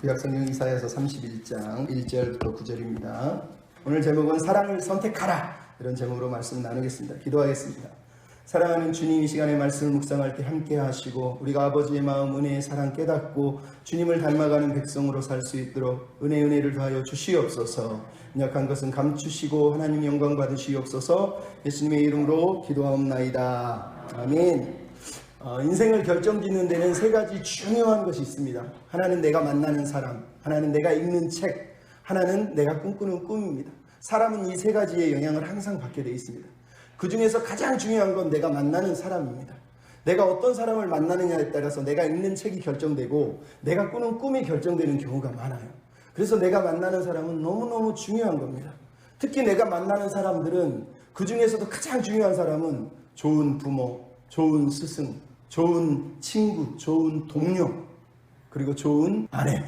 구약성경 이사야서 31장 1절부터 9절입니다. 오늘 제목은 사랑을 선택하라, 이런 제목으로 말씀 나누겠습니다. 기도하겠습니다. 사랑하는 주님, 이 시간에 말씀을 묵상할 때 함께 하시고 우리가 아버지의 마음, 은혜의 사랑 깨닫고 주님을 닮아가는 백성으로 살 수 있도록 은혜를 더하여 주시옵소서. 연약한 것은 감추시고 하나님 영광 받으시옵소서. 예수님의 이름으로 기도하옵나이다. 아멘. 인생을 결정짓는 데는 세 가지 중요한 것이 있습니다. 하나는 내가 만나는 사람, 하나는 내가 읽는 책, 하나는 내가 꿈꾸는 꿈입니다. 사람은 이 세 가지의 영향을 항상 받게 되어 있습니다. 그 중에서 가장 중요한 건 내가 만나는 사람입니다. 내가 어떤 사람을 만나느냐에 따라서 내가 읽는 책이 결정되고 내가 꾸는 꿈이 결정되는 경우가 많아요. 그래서 내가 만나는 사람은 너무너무 중요한 겁니다. 특히 내가 만나는 사람들은, 그 중에서도 가장 중요한 사람은 좋은 부모, 좋은 스승, 좋은 친구, 좋은 동료, 그리고 좋은 아내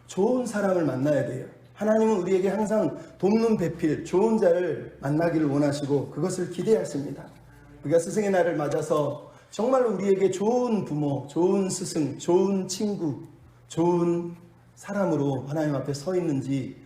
좋은 사람을 만나야 돼요. 하나님은 우리에게 항상 돕는 배필, 좋은 자를 만나기를 원하시고 그것을 기대하십니다. 우리가 스승의 날을 맞아서 정말로 우리에게 좋은 부모, 좋은 스승, 좋은 친구, 좋은 사람으로 하나님 앞에 서 있는지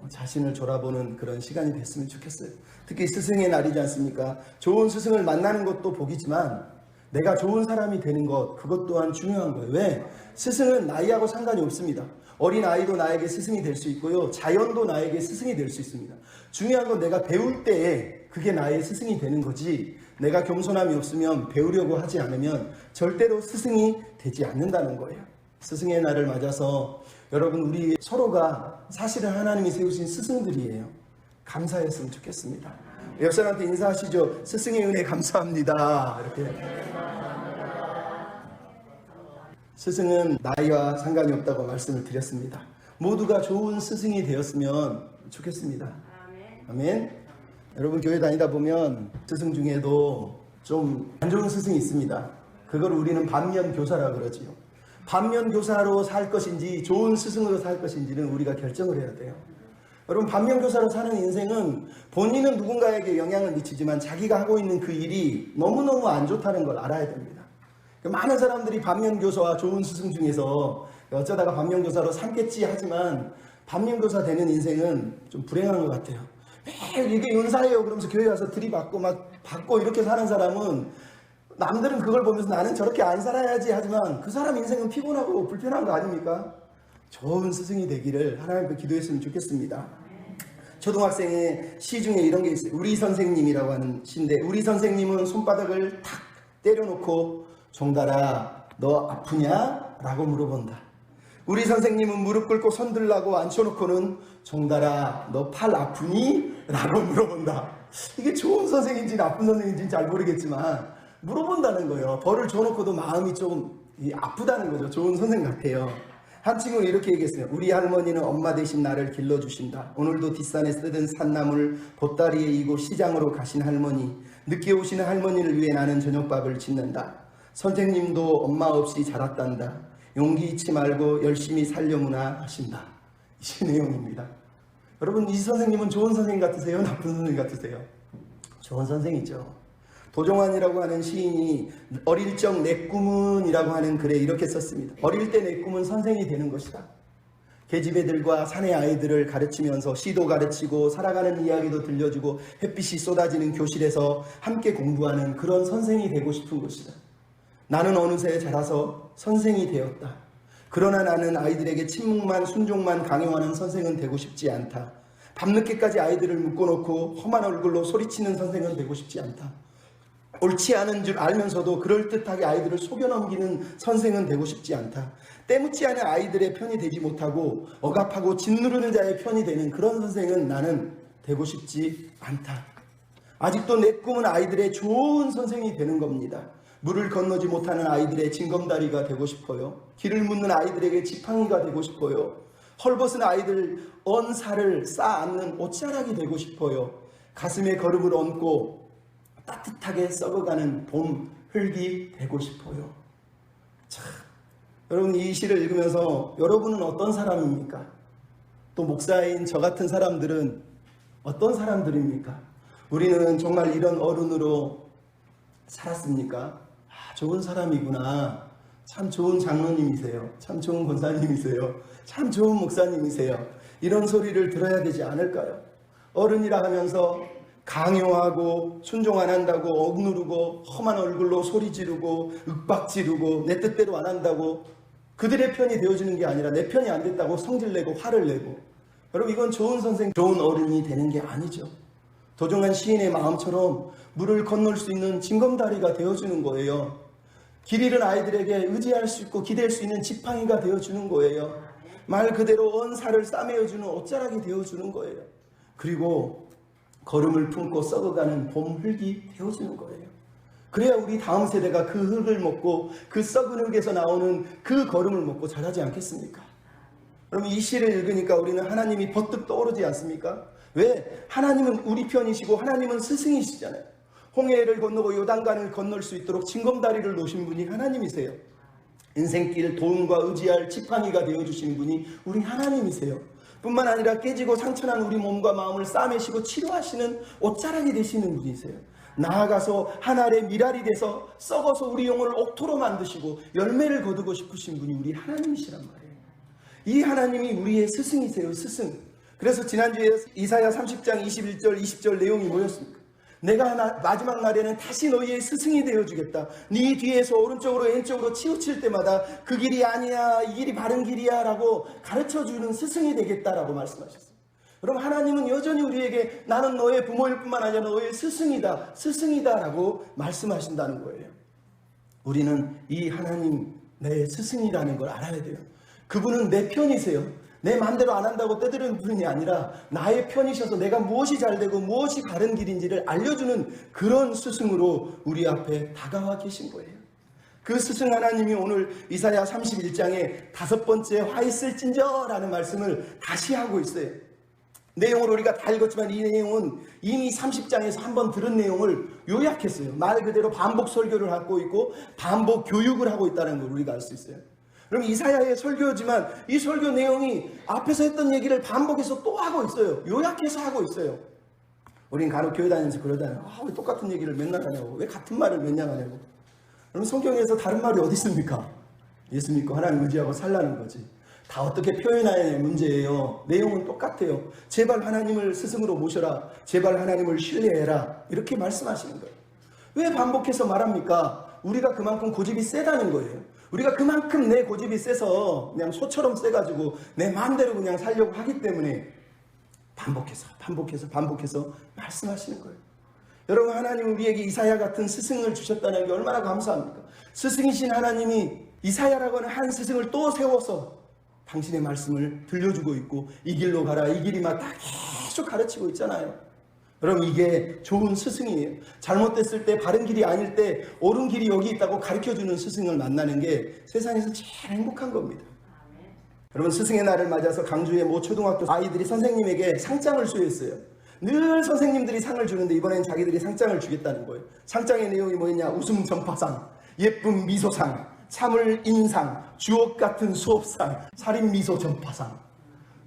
자신을 돌아보는 그런 시간이 됐으면 좋겠어요. 특히 스승의 날이지 않습니까? 좋은 스승을 만나는 것도 복이지만 내가 좋은 사람이 되는 것, 그것 또한 중요한 거예요. 왜? 스승은 나이하고 상관이 없습니다. 어린아이도 나에게 스승이 될 수 있고요, 자연도 나에게 스승이 될 수 있습니다. 중요한 건 내가 배울 때에 그게 나의 스승이 되는 거지, 내가 겸손함이 없으면, 배우려고 하지 않으면 절대로 스승이 되지 않는다는 거예요. 스승의 날을 맞아서 여러분, 우리 서로가 사실은 하나님이 세우신 스승들이에요. 감사했으면 좋겠습니다. 옆 사람한테 인사하시죠. 스승의 은혜 감사합니다. 이렇게. 스승은 나이와 상관이 없다고 말씀을 드렸습니다. 모두가 좋은 스승이 되었으면 좋겠습니다. 아멘. 여러분, 교회 다니다 보면 스승 중에도 좀 안 좋은 스승이 있습니다. 그걸 우리는 반면교사라고 그러지요. 반면교사로 살 것인지 좋은 스승으로 살 것인지는 우리가 결정을 해야 돼요. 여러분, 반면교사로 사는 인생은 본인은 누군가에게 영향을 미치지만 자기가 하고 있는 그 일이 너무너무 안 좋다는 걸 알아야 됩니다. 많은 사람들이 반면교사와 좋은 스승 중에서 어쩌다가 반면교사로 삼겠지 하지만, 반면교사 되는 인생은 좀 불행한 것 같아요. 매일 이게 은사예요 그러면서 교회 와서 들이받고 막 받고 이렇게 사는 사람은, 남들은 그걸 보면서 나는 저렇게 안 살아야지 하지만 그 사람 인생은 피곤하고 불편한 거 아닙니까? 좋은 스승이 되기를 하나님께 기도했으면 좋겠습니다. 초등학생의 시 중에 이런 게 있어요. 우리 선생님이라고 하는 시인데, 우리 선생님은 손바닥을 탁 때려놓고 종달아 너 아프냐? 라고 물어본다. 우리 선생님은 무릎 꿇고 손 들라고 앉혀놓고는 종달아 너 팔 아프니? 라고 물어본다. 이게 좋은 선생인지 나쁜 선생인지 잘 모르겠지만 물어본다는 거예요. 벌을 줘놓고도 마음이 좀 아프다는 거죠. 좋은 선생 같아요. 한 친구는 이렇게 얘기했어요. 우리 할머니는 엄마 대신 나를 길러주신다. 오늘도 뒷산에 쓰던 산나물 보따리에 이고 시장으로 가신 할머니, 늦게 오시는 할머니를 위해 나는 저녁밥을 짓는다. 선생님도 엄마 없이 자랐단다. 용기 잃지 말고 열심히 살려무나 하신다. 이 내용입니다. 여러분, 이 선생님은 좋은 선생님 같으세요? 나쁜 선생님 같으세요? 좋은 선생이죠. 도종환이라고 하는 시인이 어릴 적 내 꿈은 이라고 하는 글에 이렇게 썼습니다. 어릴 때 내 꿈은 선생이 되는 것이다. 계집애들과 사내 아이들을 가르치면서 시도 가르치고 살아가는 이야기도 들려주고 햇빛이 쏟아지는 교실에서 함께 공부하는 그런 선생이 되고 싶은 것이다. 나는 어느새 자라서 선생이 되었다. 그러나 나는 아이들에게 침묵만 순종만 강요하는 선생은 되고 싶지 않다. 밤늦게까지 아이들을 묶어놓고 험한 얼굴로 소리치는 선생은 되고 싶지 않다. 옳지 않은 줄 알면서도 그럴듯하게 아이들을 속여넘기는 선생은 되고 싶지 않다. 때묻지 않은 아이들의 편이 되지 못하고 억압하고 짓누르는 자의 편이 되는 그런 선생은 나는 되고 싶지 않다. 아직도 내 꿈은 아이들의 좋은 선생이 되는 겁니다. 물을 건너지 못하는 아이들의 징검다리가 되고 싶어요. 길을 묻는 아이들에게 지팡이가 되고 싶어요. 헐벗은 아이들 언살을 쌓아안는 옷자락이 되고 싶어요. 가슴에 걸음을 얹고 따뜻하게 썩어가는 봄 흙이 되고 싶어요. 참, 여러분, 이 시를 읽으면서 여러분은 어떤 사람입니까? 또 목사인 저 같은 사람들은 어떤 사람들입니까? 우리는 정말 이런 어른으로 살았습니까? 좋은 사람이구나, 참 좋은 장로님이세요. 참 좋은 권사님이세요. 참 좋은 목사님이세요. 이런 소리를 들어야 되지 않을까요? 어른이라 하면서 강요하고 순종 안 한다고 억누르고 험한 얼굴로 소리 지르고 윽박 지르고 내 뜻대로 안 한다고 그들의 편이 되어주는 게 아니라 내 편이 안 됐다고 성질내고 화를 내고, 여러분 이건 좋은 선생, 좋은 어른이 되는 게 아니죠. 도종한 시인의 마음처럼 물을 건널 수 있는 징검다리가 되어주는 거예요. 길 잃은 아이들에게 의지할 수 있고 기댈 수 있는 지팡이가 되어주는 거예요. 말 그대로 언사를 싸매어주는 옷자락이 되어주는 거예요. 그리고 걸음을 품고 썩어가는 봄 흙이 되어주는 거예요. 그래야 우리 다음 세대가 그 흙을 먹고 그 썩은 흙에서 나오는 그 걸음을 먹고 자라지 않겠습니까? 그러면 이 시를 읽으니까 우리는 하나님이 버뜩 떠오르지 않습니까? 왜? 하나님은 우리 편이시고 하나님은 스승이시잖아요. 홍해를 건너고 요단강을 건널 수 있도록 징검다리를 놓으신 분이 하나님이세요. 인생길 도움과 의지할 지팡이가 되어주시는 분이 우리 하나님이세요. 뿐만 아니라 깨지고 상처난 우리 몸과 마음을 싸매시고 치료하시는 옷자락이 되시는 분이세요. 나아가서 하늘의 미랄이 돼서 썩어서 우리 영혼을 옥토로 만드시고 열매를 거두고 싶으신 분이 우리 하나님이시란 말이에요. 이 하나님이 우리의 스승이세요. 스승. 그래서 지난주에 이사야 30장 21절 20절 내용이 뭐였습니까? 내가 마지막 날에는 다시 너희의 스승이 되어주겠다. 네 뒤에서 오른쪽으로 왼쪽으로 치우칠 때마다 그 길이 아니야, 이 길이 바른 길이야 라고 가르쳐주는 스승이 되겠다라고 말씀하셨어요. 그럼 하나님은 여전히 우리에게 나는 너의 부모일 뿐만 아니라 너의 스승이다, 스승이다 라고 말씀하신다는 거예요. 우리는 이 하나님 내 스승이라는 걸 알아야 돼요. 그분은 내 편이세요. 내 마음대로 안 한다고 떼드리는 분이 아니라 나의 편이셔서 내가 무엇이 잘되고 무엇이 바른 길인지를 알려주는 그런 스승으로 우리 앞에 다가와 계신 거예요. 그 스승 하나님이 오늘 이사야 31장에 5번째 화 있을진저 라는 말씀을 다시 하고 있어요. 내용을 우리가 다 읽었지만 이 내용은 이미 30장에서 한번 들은 내용을 요약했어요. 말 그대로 반복 설교를 하고 있고 반복 교육을 하고 있다는 걸 우리가 알 수 있어요. 그럼 이사야의 설교지만 이 설교 내용이 앞에서 했던 얘기를 반복해서 또 하고 있어요. 요약해서 하고 있어요. 우린 간혹 교회 다니면서 그러잖아요. 왜 똑같은 얘기를 맨날 하냐고. 왜 같은 말을 맨날 하냐고. 그럼 성경에서 다른 말이 어디 있습니까? 예수 믿고 하나님 의지하고 살라는 거지. 다 어떻게 표현하느냐의 문제예요. 내용은 똑같아요. 제발 하나님을 스승으로 모셔라. 제발 하나님을 신뢰해라. 이렇게 말씀하시는 거예요. 왜 반복해서 말합니까? 우리가 그만큼 고집이 세다는 거예요. 우리가 그만큼 내 고집이 세서 그냥 소처럼 세가지고 내 마음대로 그냥 살려고 하기 때문에 반복해서 말씀하시는 거예요. 여러분, 하나님 우리에게 이사야 같은 스승을 주셨다는 게 얼마나 감사합니까? 스승이신 하나님이 이사야라고 하는 한 스승을 또 세워서 당신의 말씀을 들려주고 있고 이 길로 가라, 이 길이 맞다 계속 가르치고 있잖아요. 여러분, 이게 좋은 스승이에요. 잘못됐을 때, 바른 길이 아닐 때 옳은 길이 여기 있다고 가르쳐주는 스승을 만나는 게 세상에서 제일 행복한 겁니다. 여러분, 스승의 날을 맞아서 강주의 모 초등학교 아이들이 선생님에게 상장을 수여했어요. 늘 선생님들이 상을 주는데 이번엔 자기들이 상장을 주겠다는 거예요. 상장의 내용이 뭐였냐? 웃음 전파상, 예쁜 미소상, 참을 인상, 주옥 같은 수업상, 살인 미소 전파상.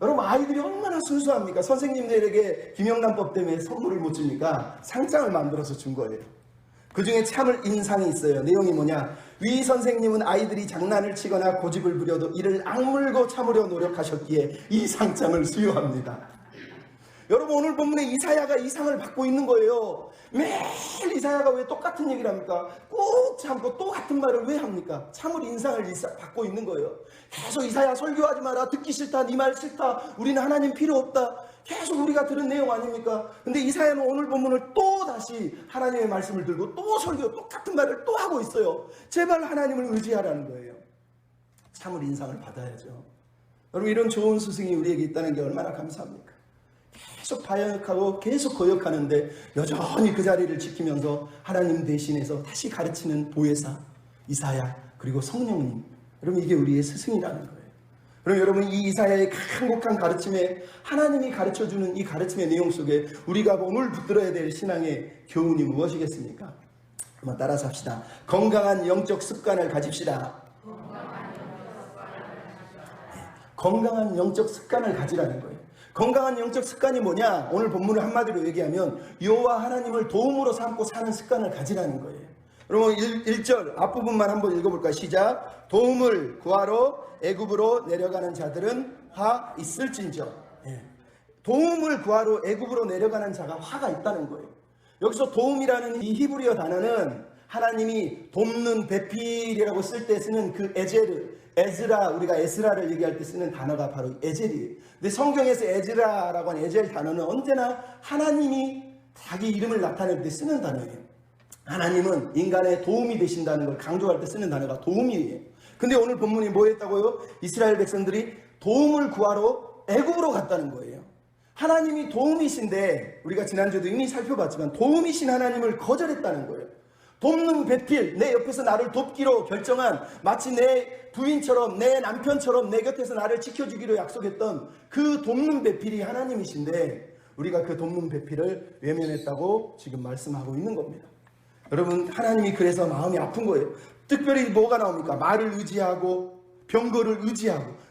여러분, 아이들이 얼마나 순수합니까? 선생님들에게 김영란법 때문에 선물을 못 주니까 상장을 만들어서 준 거예요. 그 중에 참을 인상이 있어요. 내용이 뭐냐? 위 선생님은 아이들이 장난을 치거나 고집을 부려도 이를 악물고 참으려 노력하셨기에 이 상장을 수여합니다. 여러분, 오늘 본문에 이사야가 이 상을 받고 있는 거예요. 매일 이사야가 왜 똑같은 얘기를 합니까? 꼭 참고 또 같은 말을 왜 합니까? 참을 인상을 받고 있는 거예요. 계속 이사야 설교하지 마라, 듣기 싫다, 네 말 싫다, 우리는 하나님 필요 없다, 계속 우리가 들은 내용 아닙니까? 근데 이사야는 오늘 본문을 또 다시 하나님의 말씀을 들고 또 설교, 똑같은 말을 또 하고 있어요. 제발 하나님을 의지하라는 거예요. 참을 인상을 받아야죠. 여러분, 이런 좋은 스승이 우리에게 있다는 게 얼마나 감사합니까? 계속 반역하고 계속 거역하는데 여전히 그 자리를 지키면서 하나님 대신해서 다시 가르치는 보혜사 이사야, 그리고 성령님. 여러분, 이게 우리의 스승이라는 거예요. 그럼 여러분, 이 이사야의 강곡한 가르침에 하나님이 가르쳐주는 이 가르침의 내용 속에 우리가 오늘 붙들어야 될 신앙의 교훈이 무엇이겠습니까? 한번 따라서 합시다. 건강한 영적 습관을 가집시다. 건강한 영적 습관을 가지라는 거예요. 건강한 영적 습관이 뭐냐? 오늘 본문을 한마디로 얘기하면 여호와 하나님을 도움으로 삼고 사는 습관을 가지라는 거예요. 여러분 1절 앞부분만 한번 읽어볼까요? 시작. 도움을 구하러 애굽으로 내려가는 자들은 화 있을진저. 도움을 구하러 애굽으로 내려가는 자가 화가 있다는 거예요. 여기서 도움이라는 이 히브리어 단어는 하나님이 돕는 배필이라고 쓸 때 쓰는 그 에즈라, 우리가 에스라를 얘기할 때 쓰는 단어가 바로 에젤이에요. 근데 성경에서 에즈라라고 하는 에젤 단어는 언제나 하나님이 자기 이름을 나타낼 때 쓰는 단어예요. 하나님은 인간의 도움이 되신다는 걸 강조할 때 쓰는 단어가 도움이에요. 근데 오늘 본문이 뭐 했다고요? 이스라엘 백성들이 도움을 구하러 애굽으로 갔다는 거예요. 하나님이 도움이신데 우리가 지난주에도 이미 살펴봤지만 도움이신 하나님을 거절했다는 거예요. 돕는 배필, 내 옆에서 나를 돕기로 결정한, 마치 내 부인처럼 내 남편처럼 내 곁에서 나를 지켜주기로 약속했던 그 돕는 배필이 하나님이신데 우리가 그 돕는 배필을 외면했다고 지금 말씀하고 있는 겁니다. 여러분, 하나님이 그래서 마음이 아픈 거예요. 특별히 뭐가 나옵니까? 말을 의지하고 병거를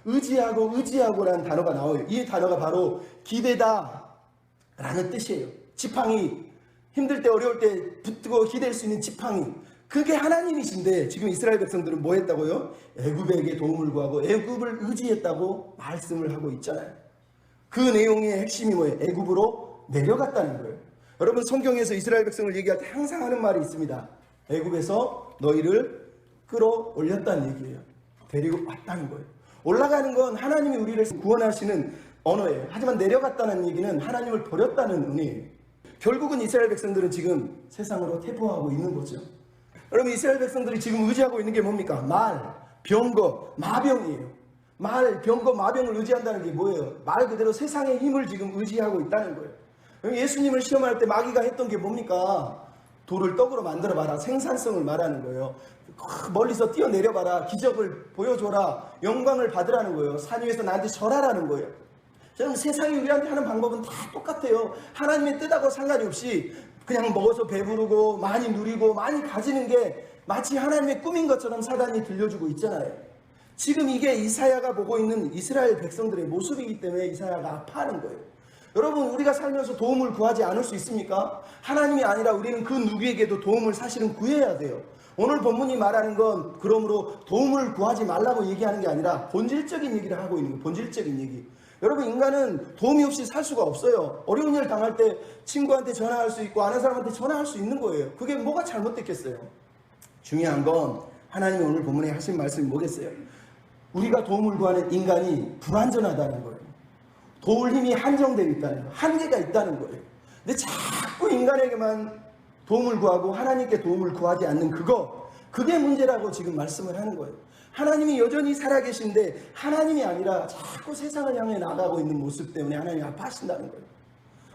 의지하고라는 단어가 나와요. 이 단어가 바로 기대다 라는 뜻이에요. 지팡이, 힘들 때 어려울 때 붙고 기댈 수 있는 지팡이, 그게 하나님이신데 지금 이스라엘 백성들은 뭐 했다고요? 애굽에게 도움을 구하고 애굽을 의지했다고 말씀을 하고 있잖아요. 그 내용의 핵심이 뭐예요? 애굽으로 내려갔다는 거예요. 여러분, 성경에서 이스라엘 백성을 얘기할 때 항상 하는 말이 있습니다. 애굽에서 너희를 끌어올렸다는 얘기예요. 데리고 왔다는 거예요. 올라가는 건 하나님이 우리를 구원하시는 언어예요. 하지만 내려갔다는 얘기는 하나님을 버렸다는 의미예요. 결국은 이스라엘 백성들은 지금 세상으로 퇴보하고 있는 거죠. 여러분, 이스라엘 백성들이 지금 의지하고 있는 게 뭡니까? 말, 병거, 마병이에요. 말, 병거, 마병을 의지한다는 게 뭐예요? 말 그대로 세상의 힘을 지금 의지하고 있다는 거예요. 예수님을 시험할 때 마귀가 했던 게 뭡니까? 돌을 떡으로 만들어봐라. 생산성을 말하는 거예요. 멀리서 뛰어내려봐라. 기적을 보여줘라. 영광을 받으라는 거예요. 산 위에서 나한테 절하라는 거예요. 여러분, 세상이 우리한테 하는 방법은 다 똑같아요. 하나님의 뜻하고 상관이 없이 그냥 먹어서 배부르고 많이 누리고 많이 가지는 게 마치 하나님의 꿈인 것처럼 사단이 들려주고 있잖아요. 지금 이게 이사야가 보고 있는 이스라엘 백성들의 모습이기 때문에 이사야가 아파하는 거예요. 여러분, 우리가 살면서 도움을 구하지 않을 수 있습니까? 하나님이 아니라 우리는 그 누구에게도 도움을 사실은 구해야 돼요. 오늘 본문이 말하는 건 그러므로 도움을 구하지 말라고 얘기하는 게 아니라 본질적인 얘기를 하고 있는 거예요. 본질적인 얘기. 여러분, 인간은 도움이 없이 살 수가 없어요. 어려운 일 당할 때 친구한테 전화할 수 있고 아는 사람한테 전화할 수 있는 거예요. 그게 뭐가 잘못됐겠어요? 중요한 건 하나님이 오늘 본문에 하신 말씀이 뭐겠어요? 우리가 도움을 구하는 인간이 불완전하다는 거예요. 도울 힘이 한정되어 있다는 거예요. 한계가 있다는 거예요. 근데 자꾸 인간에게만 도움을 구하고 하나님께 도움을 구하지 않는 그게 문제라고 지금 말씀을 하는 거예요. 하나님이 여전히 살아계신데 하나님이 아니라 자꾸 세상을 향해 나가고 있는 모습 때문에 하나님이 아파하신다는 거예요.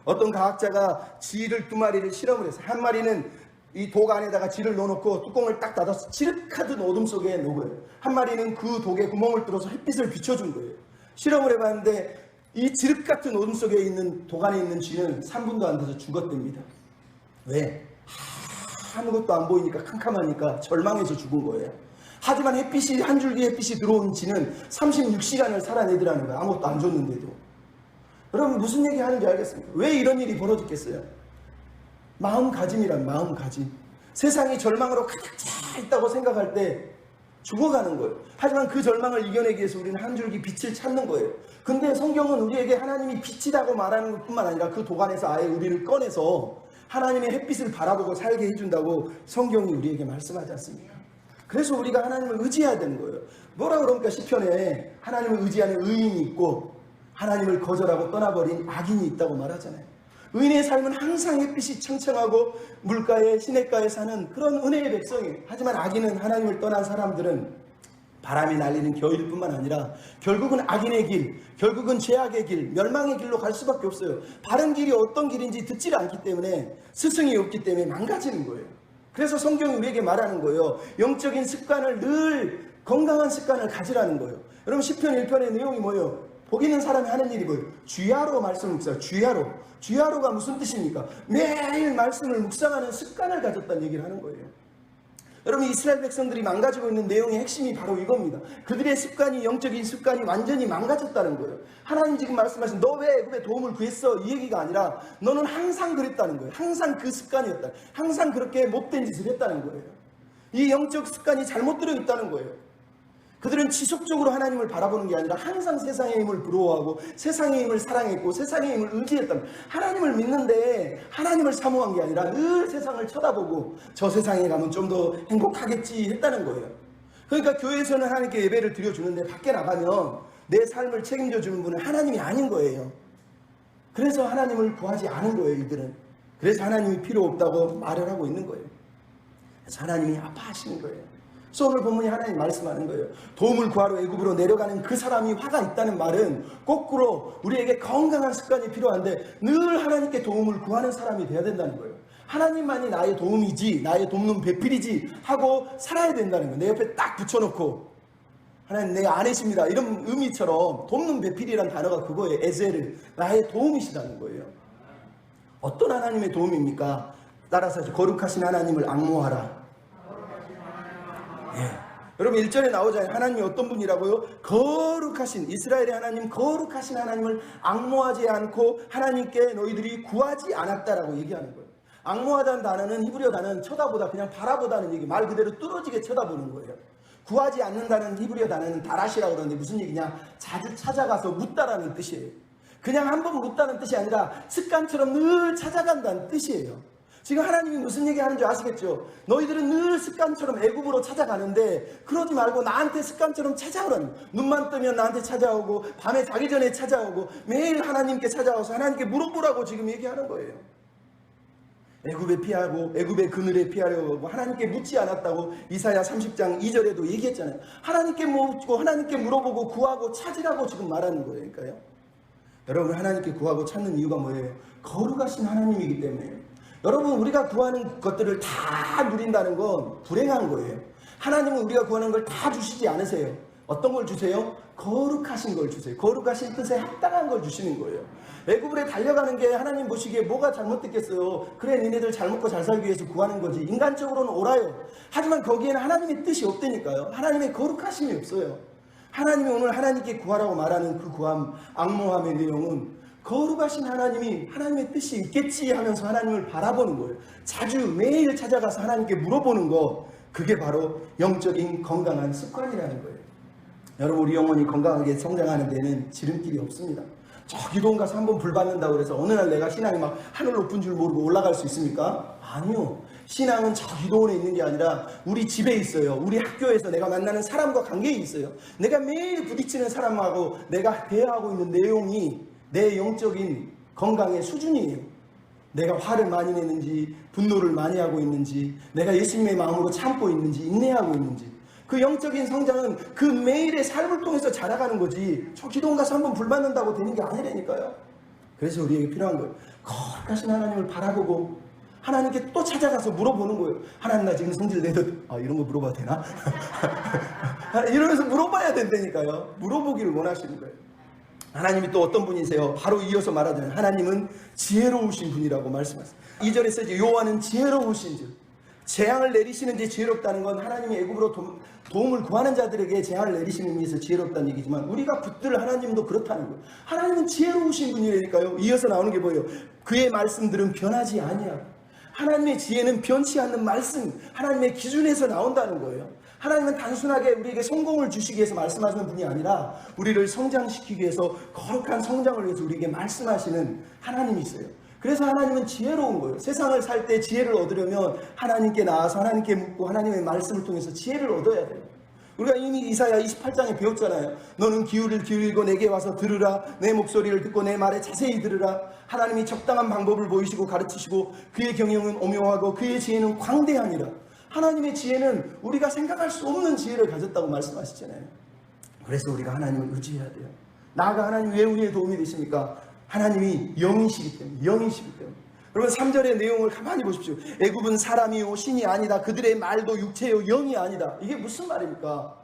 어떤 과학자가 쥐를 2마리를 실험을 했어요. 한 마리는 이 독 안에다가 쥐를 넣어놓고 뚜껑을 딱 닫아서 칠흑하던 어둠 속에 놓고요. 한 마리는 그 독에 구멍을 뚫어서 햇빛을 비춰준 거예요. 실험을 해봤는데 이 지륵 같은 어둠 속에 있는 독 안에 있는 쥐는 3분도 안 돼서 죽었답니다. 왜? 아무것도 안 보이니까 캄캄하니까 절망해서 죽은 거예요. 하지만 햇빛이, 한 줄기 햇빛이 들어온 쥐는 36시간을 살아내더라는 거예요. 아무것도 안 줬는데도. 여러분, 무슨 얘기 하는지 알겠습니까? 왜 이런 일이 벌어졌겠어요? 마음가짐이란 마음가짐. 세상이 절망으로 가득 차 있다고 생각할 때 죽어가는 거예요. 하지만 그 절망을 이겨내기 위해서 우리는 한 줄기 빛을 찾는 거예요. 근데 성경은 우리에게 하나님이 빛이라고 말하는 것뿐만 아니라 그 독 안에서 아예 우리를 꺼내서 하나님의 햇빛을 바라보고 살게 해준다고 성경이 우리에게 말씀하지 않습니까? 그래서 우리가 하나님을 의지해야 되는 거예요. 뭐라 그럽니까? 시편에 하나님을 의지하는 의인이 있고 하나님을 거절하고 떠나버린 악인이 있다고 말하잖아요. 의인의 삶은 항상 햇빛이 청청하고 물가에 시냇가에 사는 그런 은혜의 백성이에요. 하지만 악인은, 하나님을 떠난 사람들은 바람이 날리는 겨일 뿐만 아니라 결국은 악인의 길, 결국은 죄악의 길, 멸망의 길로 갈 수밖에 없어요. 바른 길이 어떤 길인지 듣지 않기 때문에, 스승이 없기 때문에 망가지는 거예요. 그래서 성경이 우리에게 말하는 거예요. 영적인 습관을, 늘 건강한 습관을 가지라는 거예요. 여러분, 시편 1편의 내용이 뭐예요? 복 있는 사람이 하는 일이 뭐예요? 주야로 말씀을 묵상해요. 주야로. 주야로가 무슨 뜻입니까? 매일 말씀을 묵상하는 습관을 가졌다는 얘기를 하는 거예요. 여러분, 이스라엘 백성들이 망가지고 있는 내용의 핵심이 바로 이겁니다. 그들의 습관이, 영적인 습관이 완전히 망가졌다는 거예요. 하나님 지금 말씀하신 너 왜 애굽에 도움을 구했어? 이 얘기가 아니라 너는 항상 그랬다는 거예요. 항상 그 습관이었다. 항상 그렇게 못된 짓을 했다는 거예요. 이 영적 습관이 잘못 들어있다는 거예요. 그들은 지속적으로 하나님을 바라보는 게 아니라 항상 세상의 힘을 부러워하고 세상의 힘을 사랑했고 세상의 힘을 의지했던, 하나님을 믿는데 하나님을 사모한 게 아니라 늘 세상을 쳐다보고 저 세상에 가면 좀 더 행복하겠지 했다는 거예요. 그러니까 교회에서는 하나님께 예배를 드려주는데 밖에 나가면 내 삶을 책임져 주는 분은 하나님이 아닌 거예요. 그래서 하나님을 구하지 않은 거예요, 이들은. 그래서 하나님이 필요 없다고 말을 하고 있는 거예요. 그래서 하나님이 아파하시는 거예요. 그래서 오늘 본문이 하나님 말씀하는 거예요. 도움을 구하러 애굽으로 내려가는 그 사람이 화가 있다는 말은 거꾸로 우리에게 건강한 습관이 필요한데 늘 하나님께 도움을 구하는 사람이 돼야 된다는 거예요. 하나님만이 나의 도움이지, 나의 돕는 배필이지 하고 살아야 된다는 거예요. 내 옆에 딱 붙여놓고 하나님 내 아내십니다 이런 의미처럼 돕는 배필이란 단어가 그거예요. 에셀을, 나의 도움이시다는 거예요. 어떤 하나님의 도움입니까? 따라서 거룩하신 하나님을 앙모하라. 예. 여러분 1절에 나오잖아요. 하나님이 어떤 분이라고요? 거룩하신, 이스라엘의 하나님, 거룩하신 하나님을 앙모하지 않고 하나님께 너희들이 구하지 않았다라고 얘기하는 거예요. 앙모하다는 단어는 히브리어 단어는 쳐다보다, 그냥 바라보다는 얘기, 말 그대로 뚫어지게 쳐다보는 거예요. 구하지 않는다는 히브리어 단어는 다라시라고 그러는데 무슨 얘기냐? 자주 찾아가서 묻다라는 뜻이에요. 그냥 한번 묻다는 뜻이 아니라 습관처럼 늘 찾아간다는 뜻이에요. 지금 하나님이 무슨 얘기하는 줄 아시겠죠? 너희들은 늘 습관처럼 애굽으로 찾아가는데 그러지 말고 나한테 습관처럼 찾아오라는, 눈만 뜨면 나한테 찾아오고 밤에 자기 전에 찾아오고 매일 하나님께 찾아와서 하나님께 물어보라고 지금 얘기하는 거예요. 애굽에 피하고 애굽의 그늘에 피하려고 하고 하나님께 묻지 않았다고 이사야 30장 2절에도 얘기했잖아요. 하나님께 묻고 하나님께 물어보고 구하고 찾으라고 지금 말하는 거니까요. 여러분 하나님께 구하고 찾는 이유가 뭐예요? 거룩하신 하나님이기 때문에. 여러분 우리가 구하는 것들을 다 누린다는 건 불행한 거예요. 하나님은 우리가 구하는 걸 다 주시지 않으세요. 어떤 걸 주세요? 거룩하신 걸 주세요. 거룩하신 뜻에 합당한 걸 주시는 거예요. 애굽으로 달려가는 게 하나님 보시기에 뭐가 잘못됐겠어요? 그래 니네들 잘 먹고 잘 살기 위해서 구하는 거지. 인간적으로는 옳아요. 하지만 거기에는 하나님의 뜻이 없다니까요. 하나님의 거룩하심이 없어요. 하나님이 오늘 하나님께 구하라고 말하는 그 구함, 앙모함의 내용은 거룩하신 하나님이 하나님의 뜻이 있겠지 하면서 하나님을 바라보는 거예요. 자주 매일 찾아가서 하나님께 물어보는 거, 그게 바로 영적인 건강한 습관이라는 거예요. 여러분 우리 영혼이 건강하게 성장하는 데는 지름길이 없습니다. 저 기도원 가서 한번 불 받는다고 해서 어느 날 내가 신앙이 막 하늘 높은 줄 모르고 올라갈 수 있습니까? 아니요. 신앙은 저 기도원에 있는 게 아니라 우리 집에 있어요. 우리 학교에서 내가 만나는 사람과 관계에 있어요. 내가 매일 부딪히는 사람하고 내가 대화하고 있는 내용이 내 영적인 건강의 수준이에요. 내가 화를 많이 내는지, 분노를 많이 하고 있는지, 내가 예수님의 마음으로 참고 있는지, 인내하고 있는지, 그 영적인 성장은 그 매일의 삶을 통해서 자라가는 거지 저 기도원 가서 한번 불 받는다고 되는 게 아니라니까요. 그래서 우리에게 필요한 거예요. 거룩하신 하나님을 바라보고 하나님께 또 찾아가서 물어보는 거예요. 하나님 나 지금 성질 내도 이런 거 물어봐도 되나? 이러면서 물어봐야 된다니까요. 물어보기를 원하시는 거예요. 하나님이 또 어떤 분이세요? 바로 이어서 말하자면 하나님은 지혜로우신 분이라고 말씀하세요. 2절에 써있죠. 여호와는 지혜로우신 줄. 재앙을 내리시는 데 지혜롭다는 건 하나님이 애굽으로 도움을 구하는 자들에게 재앙을 내리시는 의미에서 지혜롭다는 얘기지만 우리가 붙들 하나님도 그렇다는 거예요. 하나님은 지혜로우신 분이라니까요. 이어서 나오는 게 뭐예요? 그의 말씀들은 변하지 아니하고. 하나님의 지혜는 변치 않는 말씀, 하나님의 기준에서 나온다는 거예요. 하나님은 단순하게 우리에게 성공을 주시기 위해서 말씀하시는 분이 아니라 우리를 성장시키기 위해서 거룩한 성장을 위해서 우리에게 말씀하시는 하나님이세요. 그래서 하나님은 지혜로운 거예요. 세상을 살 때 지혜를 얻으려면 하나님께 나와서 하나님께 묻고 하나님의 말씀을 통해서 지혜를 얻어야 돼요. 우리가 이미 이사야 28장에 배웠잖아요. 너는 귀를 기울이고 내게 와서 들으라. 내 목소리를 듣고 내 말에 자세히 들으라. 하나님이 적당한 방법을 보이시고 가르치시고 그의 경영은 오묘하고 그의 지혜는 광대하니라. 하나님의 지혜는 우리가 생각할 수 없는 지혜를 가졌다고 말씀하시잖아요. 그래서 우리가 하나님을 의지해야 돼요. 나아가 하나님 왜 우리의 도움이 되십니까? 하나님이 영이시기 때문에. 영이시기 때문에. 여러분 3절의 내용을 가만히 보십시오. 애굽은 사람이요 신이 아니다. 그들의 말도 육체요 영이 아니다. 이게 무슨 말입니까?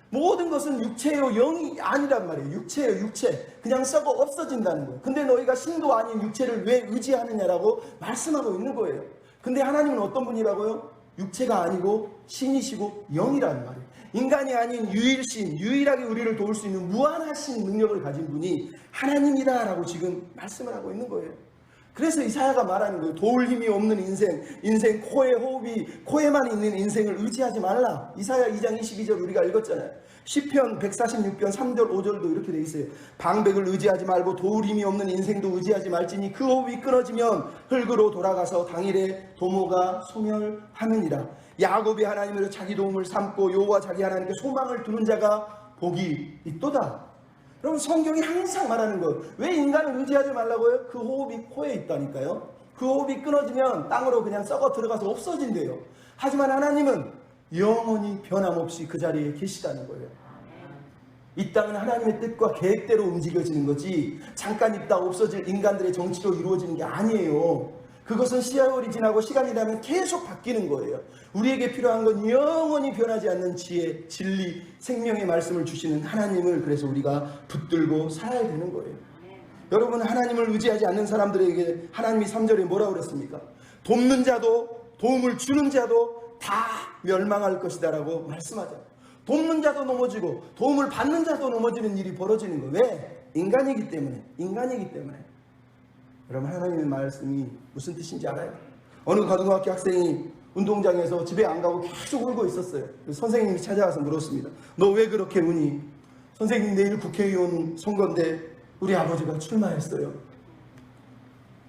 모든 것은 육체요 영이 아니란 말이에요. 육체요 육체. 그냥 썩어 없어진다는 거예요. 근데 너희가 신도 아닌 육체를 왜 의지하느냐라고 말씀하고 있는 거예요. 근데 하나님은 어떤 분이라고요? 육체가 아니고 신이시고 영이라는 말이에요. 인간이 아닌 유일신, 유일하게 우리를 도울 수 있는 무한하신 능력을 가진 분이 하나님이다라고 지금 말씀을 하고 있는 거예요. 그래서 이사야가 말하는 거예요. 도울 힘이 없는 인생 코에 호흡이 코에만 있는 인생을 의지하지 말라. 이사야 2장 22절 우리가 읽었잖아요. 시편 146편 3절 5절도 이렇게 돼 있어요. 방백을 의지하지 말고 도울 힘이 없는 인생도 의지하지 말지니 그 호흡이 끊어지면 흙으로 돌아가서 당일에 도모가 소멸하느니라. 야곱이 하나님으로 자기 도움을 삼고 여호와 자기 하나님께 소망을 두는 자가 복이 있도다. 여러분, 성경이 항상 말하는 것, 왜 인간을 의지하지 말라고요? 그 호흡이 코에 있다니까요. 그 호흡이 끊어지면 땅으로 그냥 썩어 들어가서 없어진대요. 하지만 하나님은 영원히 변함없이 그 자리에 계시다는 거예요. 이 땅은 하나님의 뜻과 계획대로 움직여지는 거지 잠깐 있다 없어질 인간들의 정치로 이루어지는 게 아니에요. 그것은 시월이 지나고 시간이 지나면 계속 바뀌는 거예요. 우리에게 필요한 건 영원히 변하지 않는 지혜, 진리, 생명의 말씀을 주시는 하나님을 그래서 우리가 붙들고 살아야 되는 거예요. 여러분, 하나님을 의지하지 않는 사람들에게 하나님이 3절에 뭐라고 그랬습니까? 돕는 자도 도움을 주는 자도 다 멸망할 것이다 라고 말씀하죠. 돕는 자도 넘어지고 도움을 받는 자도 넘어지는 일이 벌어지는 거예요. 왜? 인간이기 때문에. 여러분, 하나님의 말씀이 무슨 뜻인지 알아요? 어느 고등학교 학생이 운동장에서 집에 안 가고 계속 울고 있었어요. 선생님이 찾아와서 물었습니다. 너 왜 그렇게 우니? 선생님, 내일 국회의원 선거인데 우리 아버지가 출마했어요.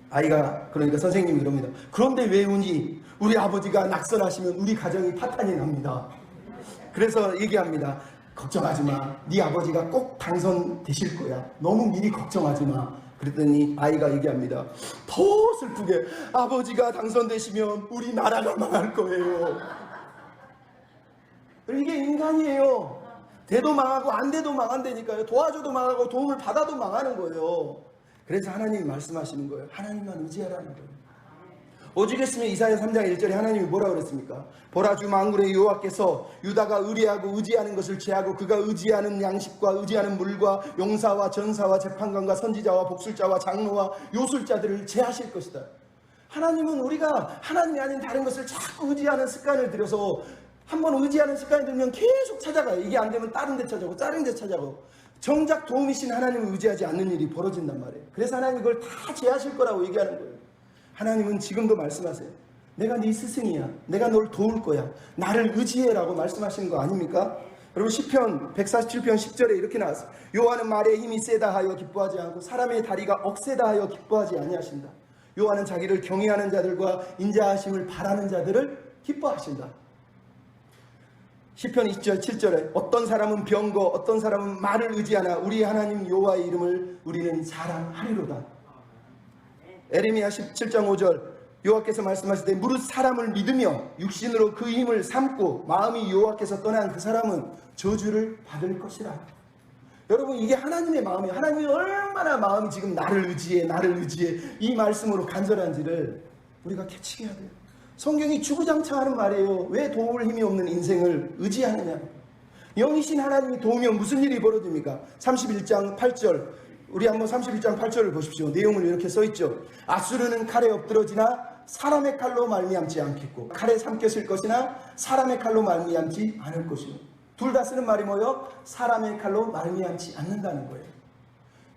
아이가 그러니까 선생님이 그럽니다. 그런데 왜 우니? 우리 아버지가 낙선하시면 우리 가정이 파탄이 납니다. 그래서 얘기합니다. 걱정하지 마. 네 아버지가 꼭 당선되실 거야. 너무 미리 걱정하지 마. 그랬더니 아이가 얘기합니다. 더 슬프게 아버지가 당선되시면 우리 나라가 망할 거예요. 이게 인간이에요. 돼도 망하고 안 돼도 망한다니까요. 도와줘도 망하고 도움을 받아도 망하는 거예요. 그래서 하나님이 말씀하시는 거예요. 하나님만 의지하라는 거예요. 오죽했으면 이사야 3장 1절에 하나님이 뭐라고 그랬습니까? 보라, 주 만군의 여호와께서 유다가 의뢰하고 의지하는 것을 제하고 그가 의지하는 양식과 의지하는 물과 용사와 전사와 재판관과 선지자와 복술자와 장로와 요술자들을 제하실 것이다. 하나님은 우리가 하나님이 아닌 다른 것을 자꾸 의지하는 습관을 들여서 한번 의지하는 습관이 들면 계속 찾아가요. 이게 안 되면 다른 데 찾아가고 다른 데 찾아가고 정작 도움이신 하나님을 의지하지 않는 일이 벌어진단 말이에요. 그래서 하나님이 그걸 다 제하실 거라고 얘기하는 거예요. 하나님은 지금도 말씀하세요. 내가 네 스승이야. 내가 널 도울 거야. 나를 의지해라고 말씀하시는 거 아닙니까? 여러분, 시편 147편 10절에 이렇게 나왔어요. 여호와는 말에 힘이 세다 하여 기뻐하지 않고 사람의 다리가 억세다 하여 기뻐하지 아니하신다. 여호와는 자기를 경외하는 자들과 인자하심을 바라는 자들을 기뻐하신다. 시편 20절 7절에 어떤 사람은 병거 어떤 사람은 말을 의지하나 우리 하나님 여호와의 이름을 우리는 자랑하리로다. 에레미야 17장 5절 여호와께서 말씀하시되 무릇 사람을 믿으며 육신으로 그 힘을 삼고 마음이 여호와께서 떠난 그 사람은 저주를 받을 것이라. 여러분, 이게 하나님의 마음이에요. 하나님이 얼마나 마음이 지금 나를 의지해 이 말씀으로 간절한지를 우리가 캐치해야 돼요. 성경이 주구장창 하는 말이에요. 왜 도울 힘이 없는 인생을 의지하느냐. 영이신 하나님이 도우면 무슨 일이 벌어집니까? 31장 8절 우리 한번 31장 8절을 보십시오. 내용을 이렇게 써있죠. 아수르는 칼에 엎드러지나 사람의 칼로 말미암지 않겠고 칼에 삼켰을 것이나 사람의 칼로 말미암지 않을 것이요. 둘 다 쓰는 말이 뭐예요? 사람의 칼로 말미암지 않는다는 거예요.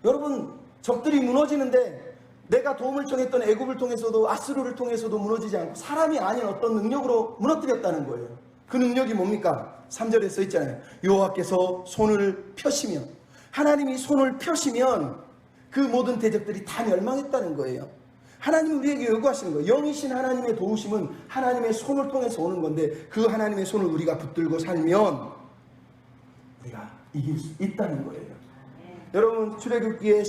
여러분, 적들이 무너지는데 내가 도움을 청했던 애굽을 통해서도 아수르를 통해서도 무너지지 않고 사람이 아닌 어떤 능력으로 무너뜨렸다는 거예요. 그 능력이 뭡니까? 3절에 써있잖아요. 여호와께서 손을 펴시면, 하나님이 손을 펴시면 그 모든 대적들이 다 멸망했다는 거예요. 하나님이 우리에게 요구하시는 거예요. 영이신 하나님의 도우심은 하나님의 손을 통해서 오는 건데 그 하나님의 손을 우리가 붙들고 살면 우리가 이길 수 있다는 거예요. 여러분, 출애굽기에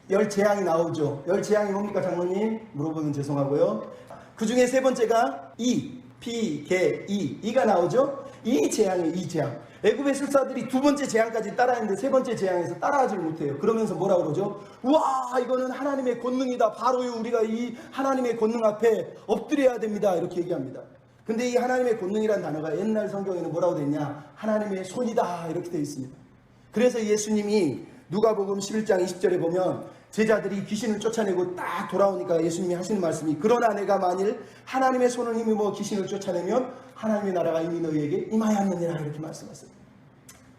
10재앙이 나오죠. 10재앙이 뭡니까 장로님? 물어보면 죄송하고요. 그 중에 세 번째가 이가 나오죠. 이 재앙이에요. 애굽의 술사들이 두 번째 재앙까지 따라했는데 세 번째 재앙에서 따라하지 못해요. 그러면서 뭐라고 그러죠? 우와, 이거는 하나님의 권능이다. 바로요, 우리가 이 하나님의 권능 앞에 엎드려야 됩니다. 이렇게 얘기합니다. 근데 이 하나님의 권능이라는 단어가 옛날 성경에는 뭐라고 돼 있냐? 하나님의 손이다 이렇게 되어 있습니다. 그래서 예수님이 누가복음 11장 20절에 보면 제자들이 귀신을 쫓아내고 딱 돌아오니까 예수님이 하시는 말씀이 그러나 내가 만일 하나님의 손을 힘입어 귀신을 쫓아내면 하나님의 나라가 이미 너희에게 임하였느니라 이렇게 말씀하셨어요.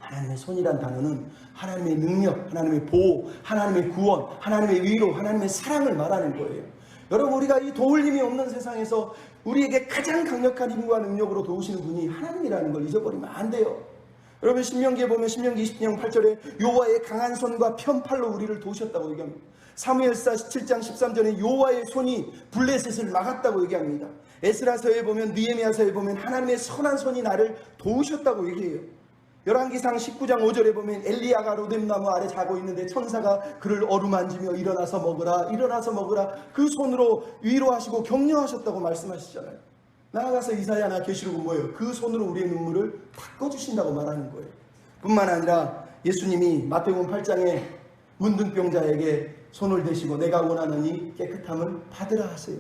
하나님의 손이란 단어는 하나님의 능력, 하나님의 보호, 하나님의 구원, 하나님의 위로, 하나님의 사랑을 말하는 거예요. 여러분, 우리가 이 도울 힘이 없는 세상에서 우리에게 가장 강력한 힘과 능력으로 도우시는 분이 하나님이라는 걸 잊어버리면 안 돼요. 여러분, 신명기에 보면 신명기 20장 8절에 여호와의 강한 손과 편팔로 우리를 도우셨다고 얘기합니다. 사무엘사 17장 13절에 여호와의 손이 블레셋을 막았다고 얘기합니다. 에스라서에 보면, 느헤미야서에 보면 하나님의 선한 손이 나를 도우셨다고 얘기해요. 열왕기상 19장 5절에 보면 엘리야가 로뎀나무 아래 자고 있는데 천사가 그를 어루만지며 일어나서 먹으라, 일어나서 먹으라, 그 손으로 위로하시고 격려하셨다고 말씀하시잖아요. 나아가서 이사야나 계시록은 뭐예요? 그 손으로 우리의 눈물을 닦아주신다고 말하는 거예요. 뿐만 아니라 예수님이 마태복음 8장에 문둥병자에게 손을 대시고 내가 원하는 이 깨끗함을 받으라 하세요.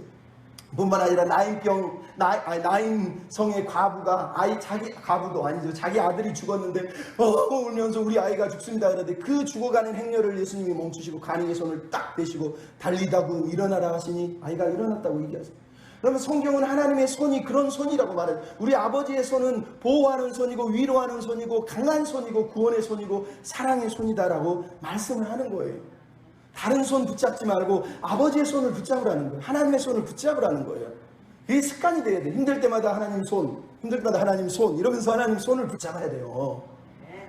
뿐만 아니라 나인 성의 과부가 자기 과부도 아니죠. 자기 아들이 죽었는데 울면서 우리 아이가 죽습니다. 그런데 그 죽어가는 행렬을 예수님이 멈추시고 간이의 손을 딱 대시고 달리다고 일어나라 하시니 아이가 일어났다고 얘기하세요. 그러면 성경은 하나님의 손이 그런 손이라고 말해요. 우리 아버지의 손은 보호하는 손이고 위로하는 손이고 강한 손이고 구원의 손이고 사랑의 손이다라고 말씀을 하는 거예요. 다른 손 붙잡지 말고 아버지의 손을 붙잡으라는 거예요. 하나님의 손을 붙잡으라는 거예요. 이게 습관이 돼야 돼요. 힘들 때마다 하나님 손, 힘들 때마다 하나님 손 이러면서 하나님 손을 붙잡아야 돼요.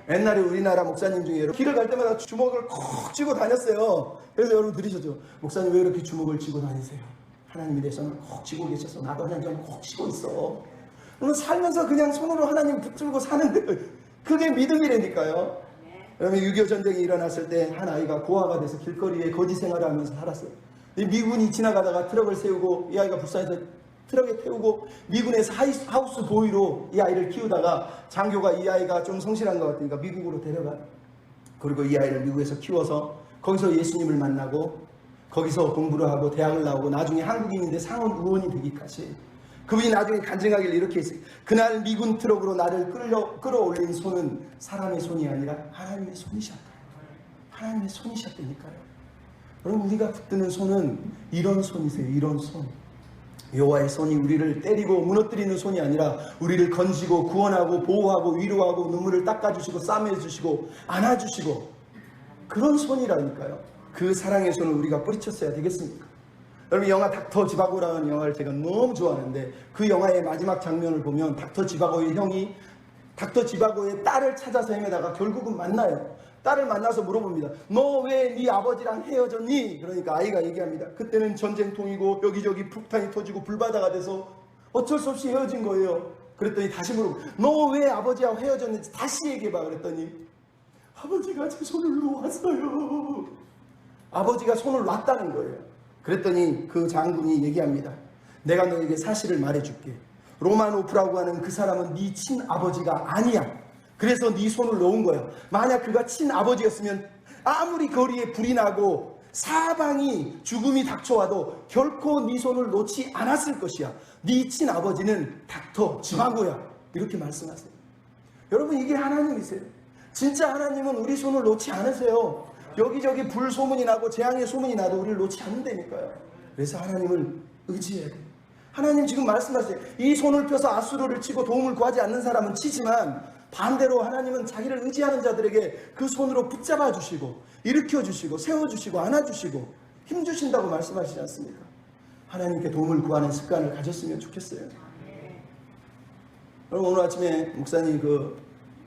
옛날에 우리나라 목사님 중에 길을 갈 때마다 주먹을 콕 쥐고 다녔어요. 그래서 여러분 들으셨죠? 목사님 왜 이렇게 주먹을 쥐고 다니세요? 하나님이 내 손을 콕 쥐고 계셔서 나도 하나님 콕 쥐고 있어. 그러면 살면서 그냥 손으로 하나님 붙들고 사는데 그게 믿음이라니까요. 그러면 6.25 전쟁이 일어났을 때 한 아이가 고아가 돼서 길거리에 거지 생활을 하면서 살았어요. 미군이 지나가다가 트럭을 세우고 이 아이가 불쌍해서 트럭에 태우고 미군에서 하우스 보이로 이 아이를 키우다가 장교가 이 아이가 좀 성실한 것 같으니까 미국으로 데려가요. 그리고 이 아이를 미국에서 키워서 거기서 예수님을 만나고 거기서 공부를 하고 대학을 나오고 나중에 한국인인데 상원 의원이 되기까지 그분이 나중에 간증하길 이렇게 했어요. 그날 미군 트럭으로 나를 끌어올린 손은 사람의 손이 아니라 하나님의 손이셨다. 하나님의 손이셨다니까요. 여러분, 우리가 붙드는 손은 이런 손이세요. 이런 손. 여호와의 손이 우리를 때리고 무너뜨리는 손이 아니라 우리를 건지고 구원하고 보호하고 위로하고 눈물을 닦아주시고 싸매주시고 안아주시고 그런 손이라니까요. 그 사랑의 손을 우리가 뿌리쳤어야 되겠습니까? 여러분, 영화 닥터 지바고라는 영화를 제가 너무 좋아하는데 그 영화의 마지막 장면을 보면 닥터 지바고의 형이 닥터 지바고의 딸을 찾아서 헤매다가 결국은 만나요. 딸을 만나서 물어봅니다. 너 왜 네 아버지랑 헤어졌니? 그러니까 아이가 얘기합니다. 그때는 전쟁통이고 여기저기 폭탄이 터지고 불바다가 돼서 어쩔 수 없이 헤어진 거예요. 그랬더니 다시 물어보고 너 왜 아버지하고 헤어졌는지 다시 얘기해봐. 그랬더니 아버지가 제 손을 놓았어요. 아버지가 손을 놨다는 거예요. 그랬더니 그 장군이 얘기합니다. 내가 너에게 사실을 말해줄게. 로마노프라고 하는 그 사람은 네 친아버지가 아니야. 그래서 네 손을 놓은 거야. 만약 그가 친아버지였으면 아무리 거리에 불이 나고 사방이 죽음이 닥쳐와도 결코 네 손을 놓지 않았을 것이야. 네 친아버지는 닥터 지바고야. 이렇게 말씀하세요. 여러분, 이게 하나님이세요. 진짜 하나님은 우리 손을 놓지 않으세요. 여기저기 불 소문이 나고 재앙의 소문이 나도 우리를 놓지 않는다니까요. 그래서 하나님을 의지해야 돼요. 하나님 지금 말씀하세요. 이 손을 펴서 아수르를 치고 도움을 구하지 않는 사람은 치지만 반대로 하나님은 자기를 의지하는 자들에게 그 손으로 붙잡아 주시고 일으켜 주시고 세워 주시고 안아 주시고 힘 주신다고 말씀하시지 않습니까? 하나님께 도움을 구하는 습관을 가졌으면 좋겠어요. 여러분, 오늘 아침에 목사님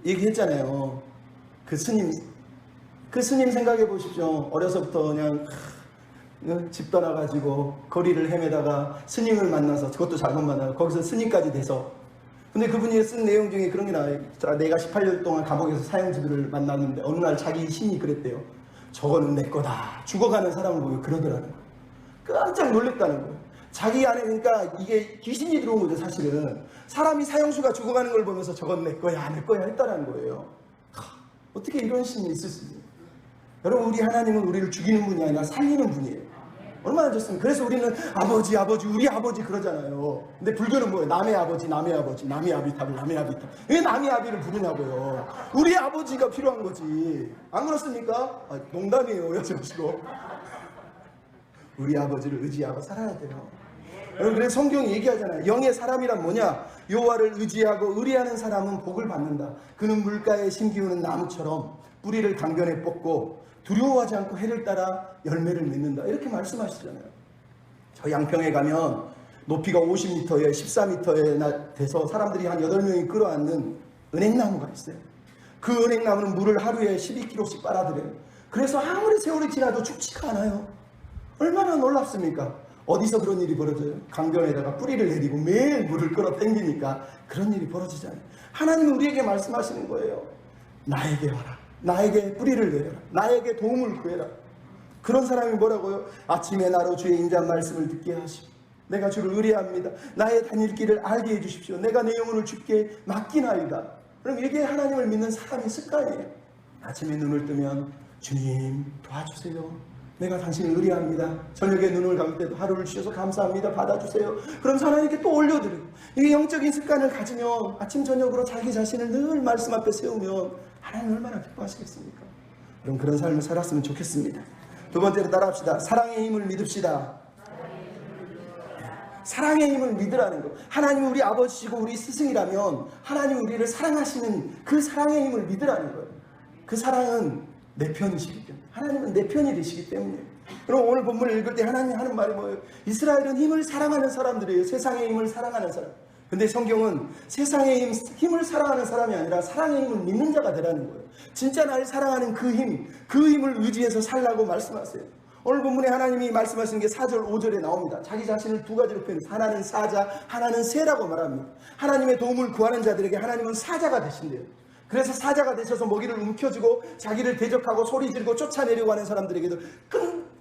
얘기했잖아요. 그 스님 생각해 보십시오. 어려서부터 그냥 집 떠나가지고 거리를 헤매다가 스님을 만나서 그것도 잘못 만나고 거기서 스님까지 돼서 근데 그분이 쓴 내용 중에 그런 게 나와요. 내가 18년 동안 감옥에서 사형주들을 만났는데 어느 날 자기 신이 그랬대요. 저거는 내 거다. 죽어가는 사람을 보고 그러더라는 거예요. 깜짝 놀랐다는 거예요. 자기 안에 그러니까 이게 귀신이 들어온 거죠. 사실은 사람이 사형수가 죽어가는 걸 보면서 저건 내 거야 내 거야 했다는 거예요. 어떻게 이런 신이 있을 수 있어요? 여러분, 우리 하나님은 우리를 죽이는 분이 아니라 살리는 분이에요. 얼마나 좋습니까? 그래서 우리는 아버지 우리 아버지 그러잖아요. 근데 불교는 뭐예요? 남의 아버지 남의 아비탑을 남의 아비탑. 왜 남의 아비를 부르냐고요. 우리 아버지가 필요한 거지. 안 그렇습니까? 농담이에요. 여쭤보시고 우리 아버지를 의지하고 살아야 돼요. 여러분, 그래서 성경이 얘기하잖아요. 영의 사람이란 뭐냐? 여호와를 의지하고 의뢰하는 사람은 복을 받는다. 그는 물가에 심기우는 나무처럼 뿌리를 강변에 뻗고 두려워하지 않고 해를 따라 열매를 맺는다. 이렇게 말씀하시잖아요. 저 양평에 가면 높이가 50m에 14m에 돼서 사람들이 한 8명이 끌어안는 은행나무가 있어요. 그 은행나무는 물을 하루에 12kg씩 빨아들여요. 그래서 아무리 세월이 지나도 죽지가 않아요. 얼마나 놀랍습니까? 어디서 그런 일이 벌어져요? 강변에다가 뿌리를 내리고 매일 물을 끌어 당기니까 그런 일이 벌어지잖아요. 하나님은 우리에게 말씀하시는 거예요. 나에게 와라. 나에게 뿌리를 내려라. 나에게 도움을 구해라. 그런 사람이 뭐라고요? 아침에 나로 주의 인자한 말씀을 듣게 하시고 내가 주를 의뢰합니다. 나의 다닐 길을 알게 해주십시오. 내가 내 영혼을 주께 맡기나이다. 그럼 이게 하나님을 믿는 사람의 습관이에요. 아침에 눈을 뜨면 주님 도와주세요. 내가 당신을 의뢰합니다. 저녁에 눈을 감을 때도 하루를 주셔서 감사합니다. 받아주세요. 그럼 하나님께 또 올려드려요. 이 영적인 습관을 가지면 아침 저녁으로 자기 자신을 늘 말씀 앞에 세우면 하나님 얼마나 기뻐하시겠습니까? 그럼 그런 삶을 살았으면 좋겠습니다. 두 번째로 따라합시다. 사랑의 힘을 믿읍시다. 사랑의 힘을 믿으라는 거. 하나님은 우리 아버지시고 우리 스승이라면 하나님은 우리를 사랑하시는 그 사랑의 힘을 믿으라는 거예요. 그 사랑은 내 편이시기 때문에, 하나님은 내 편이 되시기 때문에. 그럼 오늘 본문을 읽을 때 하나님 하는 말이 뭐예요? 이스라엘은 힘을 사랑하는 사람들이에요. 세상의 힘을 사랑하는 사람. 근데 성경은 세상의 힘을 사랑하는 사람이 아니라 사랑의 힘을 믿는 자가 되라는 거예요. 진짜 나를 사랑하는 그 힘을 의지해서 살라고 말씀하세요. 오늘 본문에 하나님이 말씀하시는 게 4절 5절에 나옵니다. 자기 자신을 두 가지로 표현해서 하나는 사자, 하나는 새라고 말합니다. 하나님의 도움을 구하는 자들에게 하나님은 사자가 되신대요. 그래서 사자가 되셔서 먹이를 움켜쥐고 자기를 대적하고 소리 지르고 쫓아내려고 하는 사람들에게도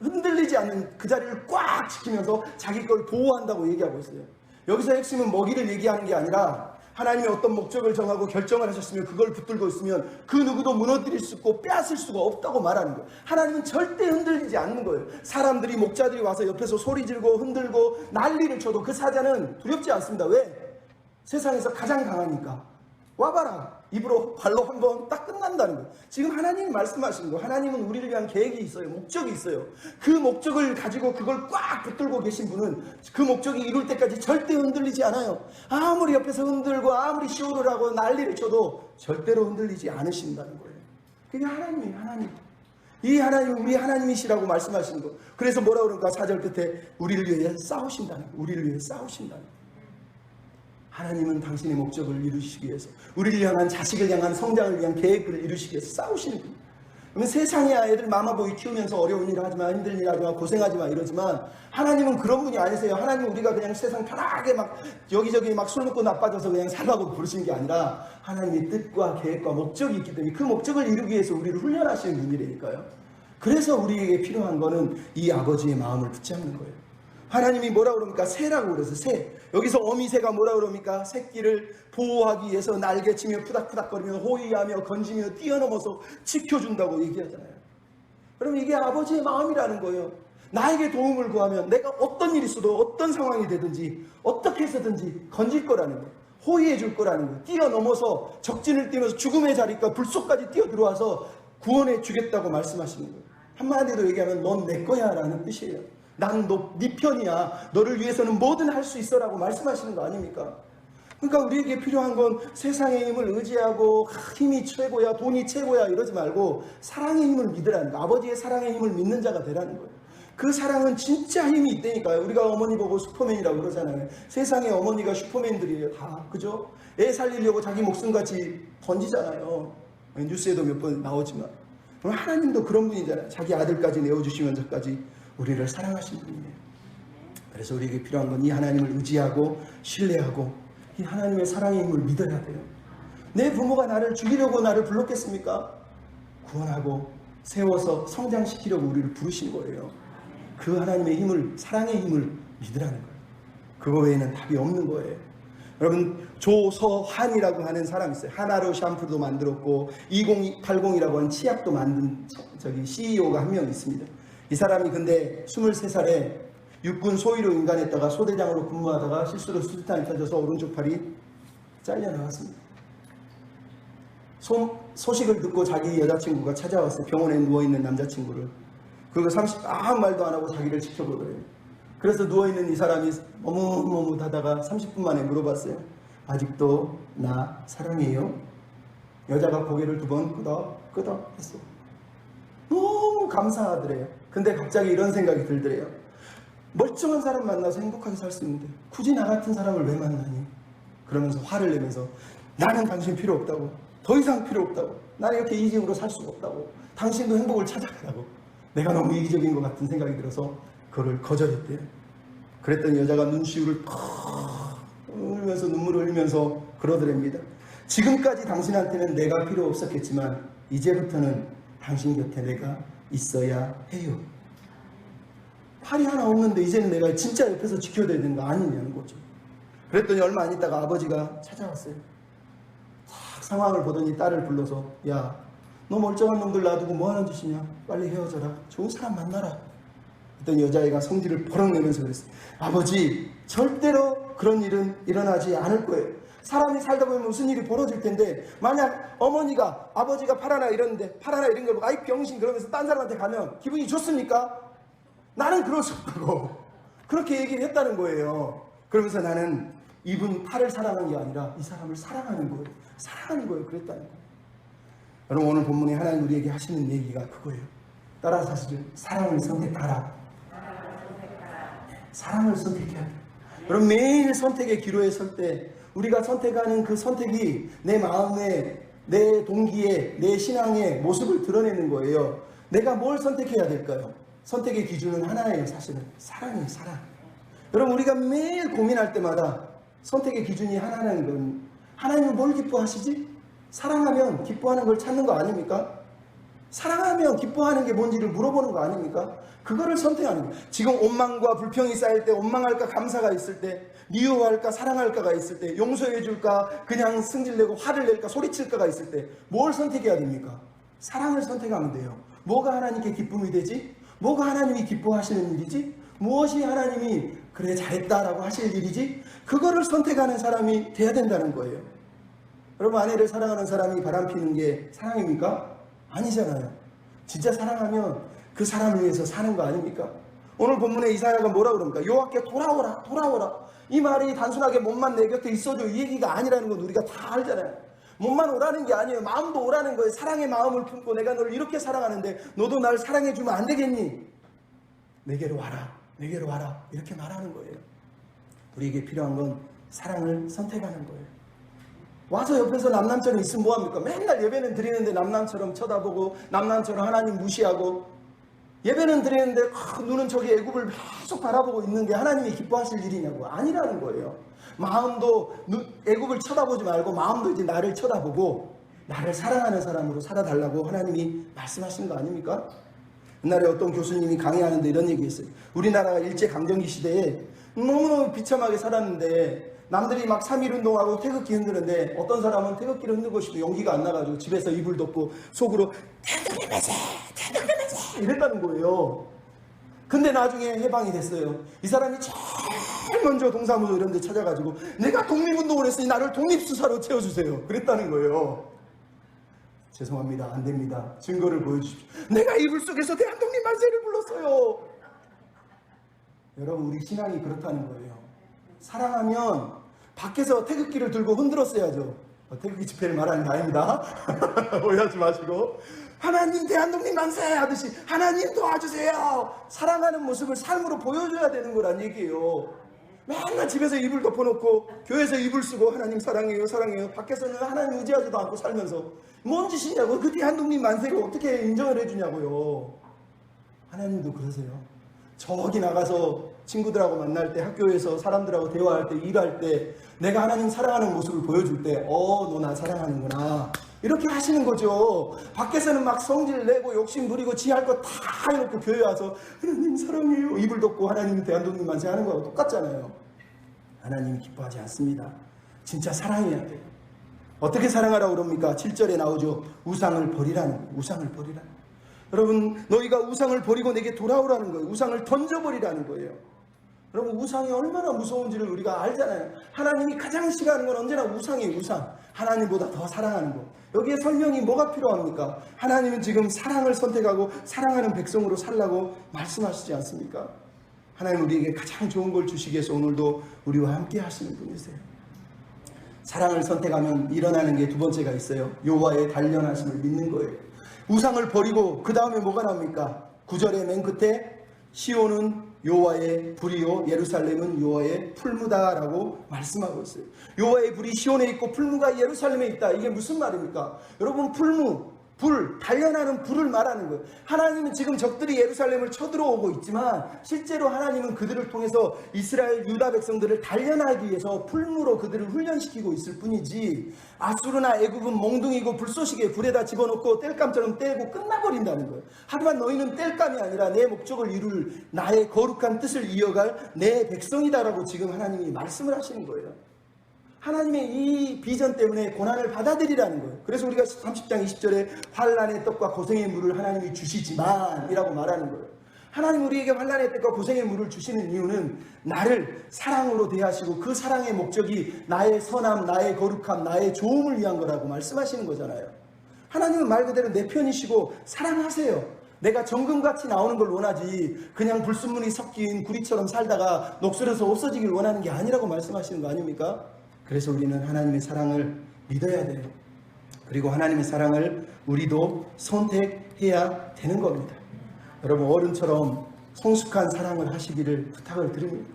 흔들리지 않는 그 자리를 꽉 지키면서 자기 걸 보호한다고 얘기하고 있어요. 여기서 핵심은 먹이를 얘기하는 게 아니라 하나님이 어떤 목적을 정하고 결정을 하셨으면 그걸 붙들고 있으면 그 누구도 무너뜨릴 수 없고 빼앗을 수가 없다고 말하는 거예요. 하나님은 절대 흔들리지 않는 거예요. 사람들이 목자들이 와서 옆에서 소리 지르고 흔들고 난리를 쳐도 그 사자는 두렵지 않습니다. 왜? 세상에서 가장 강하니까. 와봐라. 입으로 발로 한번 딱 끝난다는 거예요. 지금 하나님이 말씀하시는 거예요. 하나님은 우리를 위한 계획이 있어요. 목적이 있어요. 그 목적을 가지고 그걸 꽉 붙들고 계신 분은 그 목적이 이룰 때까지 절대 흔들리지 않아요. 아무리 옆에서 흔들고 아무리 시호를 하고 난리를 쳐도 절대로 흔들리지 않으신다는 거예요. 그게 하나님이에요. 하나님. 이 하나님은 우리 하나님이시라고 말씀하시는 거예요. 그래서 뭐라 그런가 4절 끝에 우리를 위해 싸우신다는 거예요. 우리를 위해 싸우신다는 거예요. 하나님은 당신의 목적을 이루시기 위해서, 우리를 향한, 자식을 향한 성장을 위한 계획을 이루시기 위해서 싸우시는 거예요. 그러면 세상의 애들 마마보이 키우면서 어려운 일 하지마, 힘든 일 하지마, 고생하지마 이러지만 하나님은 그런 분이 아니세요. 하나님은 우리가 그냥 세상 편하게 막 여기저기 막 술 먹고 나빠져서 그냥 살라고 부르시는 게 아니라 하나님의 뜻과 계획과 목적이 있기 때문에 그 목적을 이루기 위해서 우리를 훈련하시는 분이라니까요. 그래서 우리에게 필요한 거는 이 아버지의 마음을 붙잡는 거예요. 하나님이 뭐라 그럽니까? 새라고 그래서 새. 여기서 어미새가 뭐라 그럽니까? 새끼를 보호하기 위해서 날개치며 푸닥푸닥거리며 호위하며 건지며 뛰어넘어서 지켜준다고 얘기하잖아요. 그럼 이게 아버지의 마음이라는 거예요. 나에게 도움을 구하면 내가 어떤 일이 있어도 어떤 상황이 되든지 어떻게 해서든지 건질 거라는 거예요. 호위해 줄 거라는 거예요. 뛰어넘어서 적진을 뛰면서 죽음의 자리가 불속까지 뛰어들어와서 구원해 주겠다고 말씀하시는 거예요. 한마디로 얘기하면 넌 내 거야 라는 뜻이에요. 난 네 편이야. 너를 위해서는 뭐든 할 수 있어 라고 말씀하시는 거 아닙니까? 그러니까 우리에게 필요한 건 세상의 힘을 의지하고 힘이 최고야, 돈이 최고야 이러지 말고 사랑의 힘을 믿으라는 거. 아버지의 사랑의 힘을 믿는 자가 되라는 거예요. 그 사랑은 진짜 힘이 있다니까요. 우리가 어머니 보고 슈퍼맨이라고 그러잖아요. 세상의 어머니가 슈퍼맨들이에요. 다. 그죠? 애 살리려고 자기 목숨같이 던지잖아요. 뉴스에도 몇 번 나오지만. 그럼 하나님도 그런 분이잖아요. 자기 아들까지 내어주시면서까지 우리를 사랑하시는 분이에요. 그래서 우리에게 필요한 건 이 하나님을 의지하고 신뢰하고 이 하나님의 사랑의 힘을 믿어야 돼요. 내 부모가 나를 죽이려고 나를 불렀겠습니까? 구원하고 세워서 성장시키려고 우리를 부르신 거예요. 그 하나님의 힘을, 사랑의 힘을 믿으라는 거예요. 그거 외에는 답이 없는 거예요. 여러분, 조서한이라고 하는 사람이 있어요. 하나로 샴푸도 만들었고 2080이라고 하는 치약도 만든 CEO가 한 명 있습니다. 이 사람이 근데 23살에 육군 소위로 임관했다가 소대장으로 근무하다가 실수로 수류탄이 터져서 오른쪽 팔이 잘려나갔습니다. 소식을 듣고 자기 여자친구가 찾아왔어요. 병원에 누워있는 남자친구를. 그리고 아무 말도 안 하고 자기를 지켜보더래요. 그래서 누워있는 이 사람이 머뭇머뭇하다가 30분 만에 물어봤어요. 아직도 나 사랑해요? 여자가 고개를 2번 끄덕 했어. 너무 감사하더래요. 근데 갑자기 이런 생각이 들더래요. 멀쩡한 사람 만나서 행복하게 살 수 있는데 굳이 나 같은 사람을 왜 만나니? 그러면서 화를 내면서 나는 당신 필요 없다고, 더 이상 필요 없다고, 나는 이렇게 이기적으로 살 수가 없다고, 당신도 행복을 찾아가라고, 내가 너무 이기적인 것 같은 생각이 들어서 그거를 거절했대요. 그랬더니 여자가 눈시울을 퍽 흘리면서 눈물을 흘리면서 그러더랍니다. 지금까지 당신한테는 내가 필요 없었겠지만 이제부터는 당신 곁에 내가 있어야 해요. 팔이 하나 없는데 이제는 내가 진짜 옆에서 지켜야 되는 거 아니냐는 거죠. 그랬더니 얼마 안 있다가 아버지가 찾아왔어요. 딱 상황을 보더니 딸을 불러서, 야, 너 멀쩡한 놈들 놔두고 뭐 하는 짓이냐? 빨리 헤어져라. 좋은 사람 만나라. 그랬더니 여자애가 성질을 버럭 내면서 그랬어요. 아버지, 절대로 그런 일은 일어나지 않을 거예요. 사람이 살다 보면 무슨 일이 벌어질 텐데, 만약 어머니가 아버지가 팔 하나 잃었는데 팔 하나 잃은 걸 보고 아이 병신 그러면서 딴 사람한테 가면 기분이 좋습니까? 나는 그럴 수 없다고 그렇게 얘기를 했다는 거예요. 그러면서 나는 이분 팔을 사랑한 게 아니라 이 사람을 사랑하는 거예요. 사랑하는 거예요. 그랬다는 거예요. 여러분, 오늘 본문에 하나님 우리에게 하시는 얘기가 그거예요. 따라서 사실은 사랑을 선택하라. 사랑을 선택해야 돼요. 여러분, 매일 선택의 기로에 설 때 우리가 선택하는 그 선택이 내 마음에, 내 동기에, 내 신앙의 모습을 드러내는 거예요. 내가 뭘 선택해야 될까요? 선택의 기준은 하나예요. 사실은 사랑이에요. 사랑. 여러분, 우리가 매일 고민할 때마다 선택의 기준이 하나라는 건, 하나님은 뭘 기뻐하시지? 사랑하면 기뻐하는 걸 찾는 거 아닙니까? 사랑하면 기뻐하는 게 뭔지를 물어보는 거 아닙니까? 그거를 선택하는 거예요. 지금 원망과 불평이 쌓일 때, 원망할까 감사가 있을 때, 미워할까 사랑할까가 있을 때, 용서해 줄까 그냥 승질내고 화를 낼까 소리칠까가 있을 때 뭘 선택해야 됩니까? 사랑을 선택하면 돼요. 뭐가 하나님께 기쁨이 되지? 뭐가 하나님이 기뻐하시는 일이지? 무엇이 하나님이 그래 잘했다라고 하실 일이지? 그거를 선택하는 사람이 돼야 된다는 거예요. 여러분, 아내를 사랑하는 사람이 바람피는 게 사랑입니까? 아니잖아요. 진짜 사랑하면 그 사람을 위해서 사는 거 아닙니까? 오늘 본문에 이사야가 뭐라 그럽니까? 여호와께 돌아오라, 돌아오라. 이 말이 단순하게 몸만 내 곁에 있어줘 이 얘기가 아니라는 건 우리가 다 알잖아요. 몸만 오라는 게 아니에요. 마음도 오라는 거예요. 사랑의 마음을 품고 내가 너를 이렇게 사랑하는데 너도 날 사랑해주면 안 되겠니? 내게로 와라, 내게로 와라, 이렇게 말하는 거예요. 우리에게 필요한 건 사랑을 선택하는 거예요. 와서 옆에서 남남처럼 있으면 뭐합니까? 맨날 예배는 드리는데 남남처럼 쳐다보고 남남처럼 하나님 무시하고, 예배는 드리는데 눈은 저기 애굽을 계속 바라보고 있는 게 하나님이 기뻐하실 일이냐고. 아니라는 거예요. 마음도 애굽을 쳐다보지 말고 마음도 이제 나를 쳐다보고 나를 사랑하는 사람으로 살아달라고 하나님이 말씀하신 거 아닙니까? 옛날에 어떤 교수님이 강의하는데 이런 얘기했어요. 우리나라가 일제강점기 시대에 너무너무 비참하게 살았는데 남들이 막 3.1운동하고 태극기 흔드는데 어떤 사람은 태극기를 흔들고 싶고 용기가 안 나가지고 집에서 이불 덮고 속으로 태극기 맞아, 태극기 맞아 이랬다는 거예요. 근데 나중에 해방이 됐어요. 이 사람이 제일 먼저 동사무소 이런 데 찾아가지고 내가 독립운동을 했으니 나를 독립수사로 채워주세요 그랬다는 거예요. 죄송합니다. 안 됩니다. 증거를 보여주십시오. 내가 이불 속에서 대한독립 만세를 불렀어요. 여러분, 우리 신앙이 그렇다는 거예요. 사랑하면 밖에서 태극기를 들고 흔들었어야죠. 태극기 집회를 말하는 게 아닙니다. 오해하지 마시고 하나님 대한독립 만세 하듯이 하나님 도와주세요. 사랑하는 모습을 삶으로 보여줘야 되는 거란 얘기예요. 맨날 집에서 이불 덮어놓고 교회에서 이불 쓰고 하나님 사랑해요 사랑해요 밖에서는 하나님 의지하지도 않고 살면서 뭔 짓이냐고. 그 대한독립 만세를 어떻게 인정을 해주냐고요. 하나님도 그러세요. 저기 나가서 친구들하고 만날 때, 학교에서 사람들하고 대화할 때, 일할 때 내가 하나님 사랑하는 모습을 보여줄 때 너 나 사랑하는구나 이렇게 하시는 거죠. 밖에서는 막 성질 내고 욕심 부리고 지할 거 다 해놓고 교회 와서 하나님 사랑해요 이불 덮고 하나님 대한독립 만세 하는 거하고 똑같잖아요. 하나님이 기뻐하지 않습니다. 진짜 사랑해야 돼요. 어떻게 사랑하라고 그럽니까? 7절에 나오죠. 우상을 버리라는 거예요. 우상을 버리라는 거예요. 여러분, 너희가 우상을 버리고 내게 돌아오라는 거예요. 우상을 던져버리라는 거예요. 여러분, 우상이 얼마나 무서운지를 우리가 알잖아요. 하나님이 가장 싫어하는 건 언제나 우상이에요. 우상. 하나님보다 더 사랑하는 거. 여기에 설명이 뭐가 필요합니까? 하나님은 지금 사랑을 선택하고 사랑하는 백성으로 살라고 말씀하시지 않습니까? 하나님 우리에게 가장 좋은 걸 주시기 위해서 오늘도 우리와 함께 하시는 분이세요. 사랑을 선택하면 일어나는 게 두 번째가 있어요. 여호와의 단련하심을 믿는 거예요. 우상을 버리고 그 다음에 뭐가 나옵니까? 9절의 맨 끝에 시온은 여호와의 불이요 예루살렘은 여호와의 풀무다라고 말씀하고 있어요. 여호와의 불이 시온에 있고 풀무가 예루살렘에 있다. 이게 무슨 말입니까? 여러분, 풀무, 불, 단련하는 불을 말하는 거예요. 하나님은 지금 적들이 예루살렘을 쳐들어오고 있지만 실제로 하나님은 그들을 통해서 이스라엘 유다 백성들을 단련하기 위해서 풀무로 그들을 훈련시키고 있을 뿐이지, 아수르나 애굽은 몽둥이고 불쏘시개 불에다 집어넣고 땔감처럼 떼고 끝나버린다는 거예요. 하지만 너희는 땔감이 아니라 내 목적을 이룰 나의 거룩한 뜻을 이어갈 내 백성이다라고 지금 하나님이 말씀을 하시는 거예요. 하나님의 이 비전 때문에 고난을 받아들이라는 거예요. 그래서 우리가 30장 20절에 환난의 떡과 고생의 물을 하나님이 주시지만 이라고 말하는 거예요. 하나님 우리에게 환난의 떡과 고생의 물을 주시는 이유는 나를 사랑으로 대하시고 그 사랑의 목적이 나의 선함, 나의 거룩함, 나의 좋음을 위한 거라고 말씀하시는 거잖아요. 하나님은 말 그대로 내 편이시고 사랑하세요. 내가 정금같이 나오는 걸 원하지 그냥 불순물이 섞인 구리처럼 살다가 녹슬어서 없어지길 원하는 게 아니라고 말씀하시는 거 아닙니까? 그래서 우리는 하나님의 사랑을 믿어야 돼요. 그리고 하나님의 사랑을 우리도 선택해야 되는 겁니다. 여러분, 어른처럼 성숙한 사랑을 하시기를 부탁을 드립니다.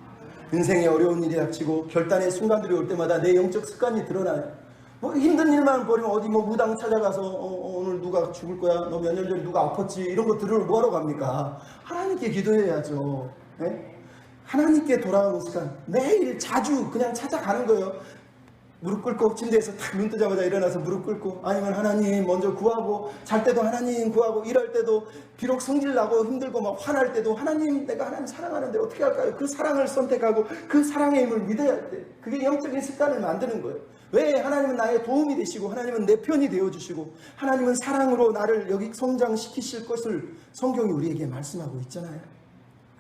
인생에 어려운 일이 닥치고 결단의 순간들이 올 때마다 내 영적 습관이 드러나요. 뭐 힘든 일만 벌이면 어디 뭐 무당 찾아가서 오늘 누가 죽을 거야, 너 몇 년 전에 누가 아팠지, 이런 거 들으러 뭐하러 갑니까? 하나님께 기도해야죠. 네? 하나님께 돌아오는 시간, 매일 자주 그냥 찾아가는 거예요. 무릎 꿇고 침대에서 탁 눈 뜨자마자 일어나서 무릎 꿇고, 아니면 하나님 먼저 구하고, 잘 때도 하나님 구하고, 일할 때도 비록 성질나고 힘들고 막 화날 때도 하나님, 내가 하나님 사랑하는데 어떻게 할까요? 그 사랑을 선택하고 그 사랑의 힘을 믿어야 돼. 그게 영적인 습관을 만드는 거예요. 왜? 하나님은 나의 도움이 되시고 하나님은 내 편이 되어주시고 하나님은 사랑으로 나를 여기 성장시키실 것을 성경이 우리에게 말씀하고 있잖아요.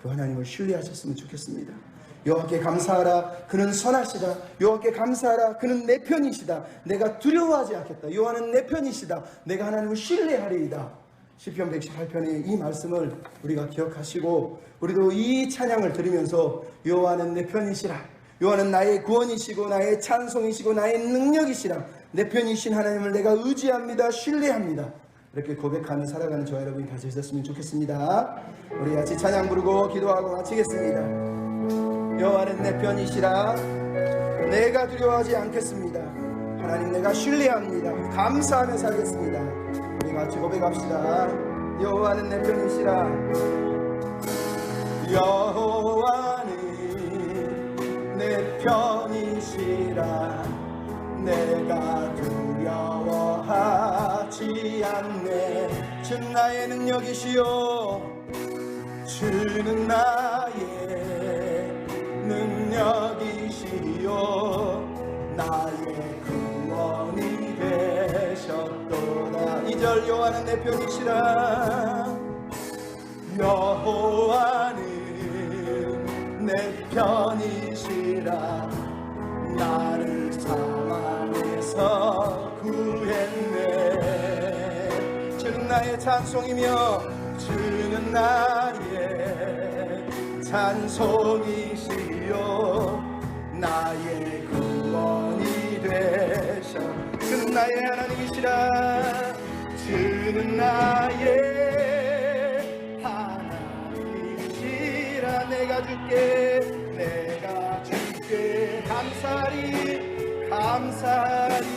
그 하나님을 신뢰하셨으면 좋겠습니다. 여호와께 감사하라, 그는 선하시다. 여호와께 감사하라, 그는 내 편이시다. 내가 두려워하지 않겠다. 여호와는 내 편이시다. 내가 하나님을 신뢰하리이다. 시편 118편의 이 말씀을 우리가 기억하시고 우리도 이 찬양을 들으면서 여호와는 내 편이시라, 여호와는 나의 구원이시고 나의 찬송이시고 나의 능력이시라, 내 편이신 하나님을 내가 의지합니다, 신뢰합니다. 이렇게 고백하며 살아가는 저와 여러분이 다 되셨으면 좋겠습니다. 우리 같이 찬양 부르고 기도하고 마치겠습니다. 여호와는 내 편이시라, 내가 두려워하지 않겠습니다. 하나님, 내가 신뢰합니다. 감사하며 살겠습니다. 우리 같이 고백합시다. 여호와는 내 편이시라, 여호와는 내 편이시라, 내가 두려워하지 않네. 주는 나의 능력이시요, 주는 나의 능력이시요, 나의 구원이 되셨도다. 2절 여호와는 내 편이시라, 여호와는 내 편이시라, 나를 사망에서 구했네. 주는 나의 찬송이며 주는 나의 찬송이시요, 나의 구원이 되셔. 주는 나의 하나님이시라, 주는 나의 하나님이시라. 내가 줄게 감사리 감사리